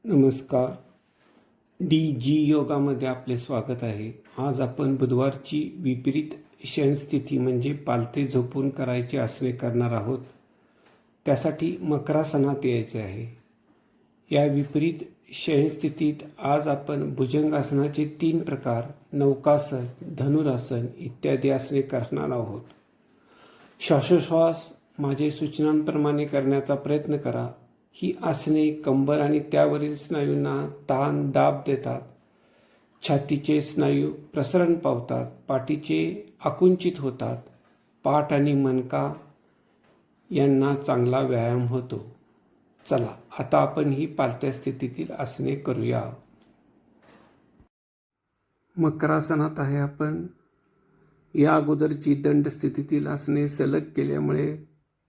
नमस्कार. जी योगामध्ये आपले स्वागत आहे. आज आपण बुधवारची विपरीत शयनस्थिती म्हणजे पालथे झोपून करायची आसने करणार आहोत. त्यासाठी मकरासनात यायचे आहे. या विपरीत शयनस्थितीत आज आपण भुजंगासनाचे 3 प्रकार, नौकासन, धनुरासन इत्यादी आसने करणार आहोत. श्वासोश्वास माझे सूचनांप्रमाणे करण्याचा प्रयत्न करा. ही आसने कंबर आणि त्यावरील स्नायूंना ताण दाब देतात. छातीचे स्नायू प्रसरण पावतात. पाठीचे आकुंचित होतात. पाठ आणि मणका यांना चांगला व्यायाम होतो. चला आता आपण ही पालथ्या स्थितीतील आसने करूया. मकरासनात आहे आपण. या अगोदरची दंड स्थितीतील आसने सलग केल्यामुळे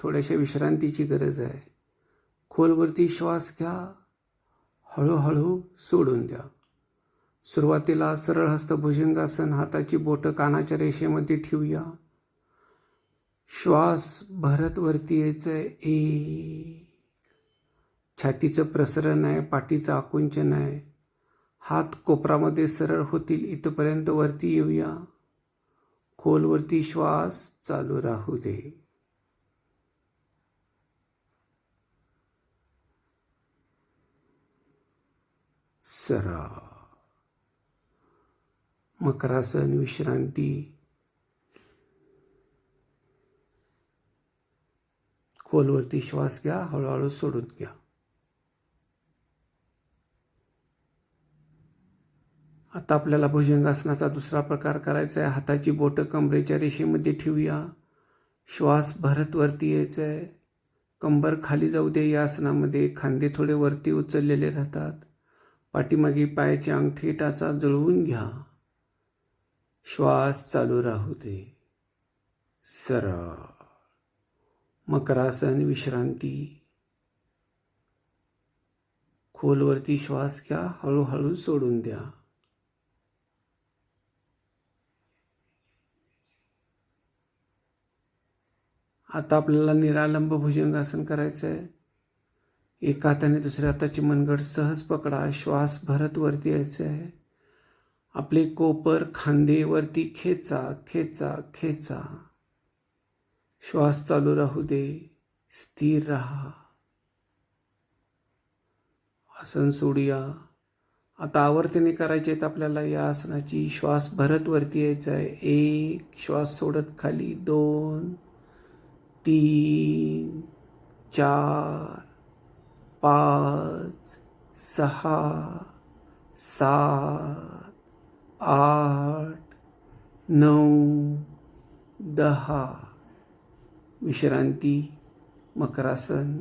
थोड्याशा विश्रांतीची गरज आहे. खोलवरती श्वास घ्या, हळूहळू सोडून द्या. सुरुवातीला सरळ हस्त भुजंगासन, हाताची बोटं कानाच्या रेषेमध्ये ठेवूया. श्वास भरत वरती यायचंय. छातीचं प्रसरण आहे, पाठीचं आकुंचन आहे. हात कोपरामध्ये सरळ होतील इथपर्यंत वरती येऊया. खोलवरती श्वास चालू राहू दे. सरळ मकरासन, विश्रांती. खोलवरती श्वास घ्या, हळूहळू सोडून घ्या. आता आपल्याला भुजंगासनाचा दुसरा प्रकार करायचा आहे. हाताची बोटं कमरेच्या रेषेमध्ये ठेवूया. श्वास भरत वरती यायचा आहे. कंबर खाली जाऊ दे. या आसनामध्ये खांदे थोडे वरती उचललेले राहतात. पाठीमागे पायाचे अंगठे टाचा जुळवून घ्या. श्वास चालू राहू दे. सरळ मकरासन, विश्रांती. खोलवरती श्वास घ्या, हळूहळू सोडून द्या. आता आपल्याला निरालंब भुजंगासन करायचं आहे. एका हाताने दुसऱ्या हाताची मनगट सहज पकडा. श्वास भरत वरती यायचं आहे. आपले कोपर खांदे वरती खेचा खेचा खेचा. श्वास चालू राहू दे. स्थिर राहा. आसन सोडूया. आता आवर्तने करायचे आहेत आपल्याला या आसनाची. श्वास भरत वरती यायचा आहे. 1 श्वास सोडत खाली. 2 3 4 5 6 7 8 9 10. विश्रांती. मकरासन.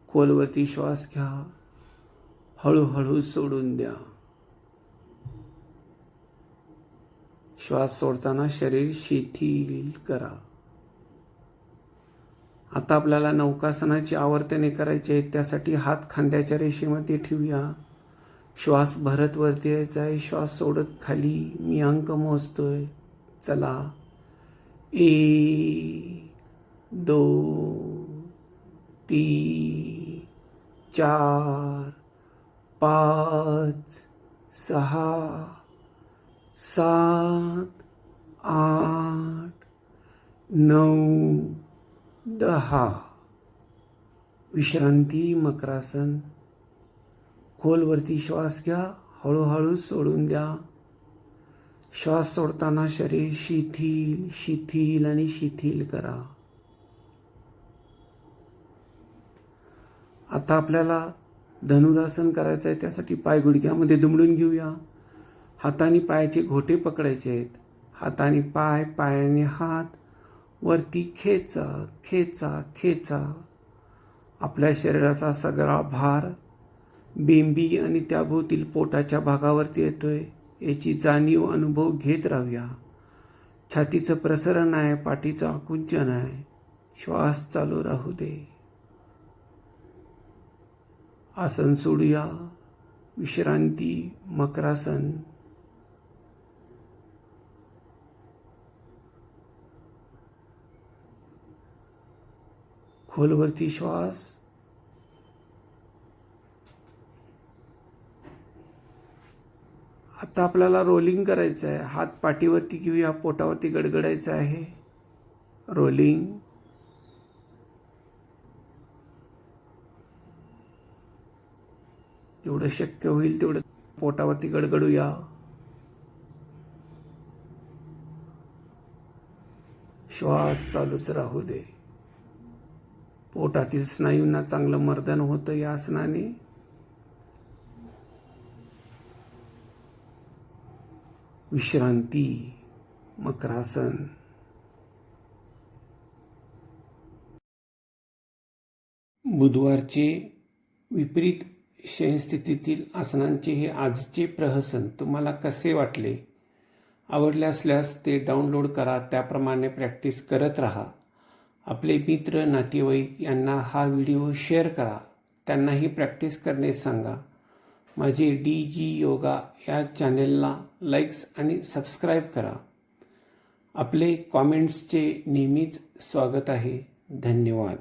खोलवरती श्वास घ्या, हळूहळू सोडून द्या. श्वास सोडताना शरीर शिथिल करा. आता आपल्याला नौकासनाची आवर्तने करायची आहेत. त्यासाठी हात खांद्याच्या रेषेमध्ये ठेवूया. श्वास भरत वरती यायचा आहे. श्वास सोडत खाली. मी अंक मोजतोय. चला. 1 2 3 4 5 6 7 8 9 10. विश्रांती. मकरासन. खोलवरती श्वास घ्या, हळूहळू सोडून द्या. श्वास सोडताना शरीर शिथिल शिथिल आणि शिथिल करा. आता आपल्याला धनुरासन करायचं आहे. त्यासाठी पाय गुडघ्यामध्ये दुमडून घेऊया. हाताने पायाचे घोटे पकडायचे आहेत. हाताने पाय, पायाने हात वरती खेचा खेचा खेचा. आपल्या शरीराचा सगळा भार बेंबी आणि त्याभोवतील पोटाच्या भागावरती येतोय. याची जाणीव, अनुभव घेत राहूया. छातीचं प्रसरण आहे, पाठीचं आकुंचन आहे. श्वास चालू राहू दे. आसन सोडूया. विश्रांती. मकरासन. खोलवरती श्वास, आता आपल्याला रोलिंग करायचं आहे. हात पाठीवरती घेऊया, पोटावरती गडगडायचं आहे. रोलिंग. जेवढं शक्य होईल तेवढं पोटावरती गडगडूया. श्वास चालूच राहू दे. पोटातील स्नायूंना चांगलं मर्दन होतं या आसनाने. विश्रांती. मकरासन. बुधवारचे विपरीत शयनस्थितीतील आसनांचे हे आजचे प्रहसन तुम्हाला कसे वाटले? आवडले असल्यास ते डाउनलोड करा, त्याप्रमाणे प्रॅक्टिस करत राहा. आपले मित्र नातेवाईक यांना हा व्हिडिओ शेअर करा, त्यांनाही प्रॅक्टिस करण्यास सांगा. माझे DG योगा या चॅनेलला लाईक्स आणि सबस्क्राईब करा. आपले कॉमेंट्सचे नेहमीच स्वागत आहे. धन्यवाद.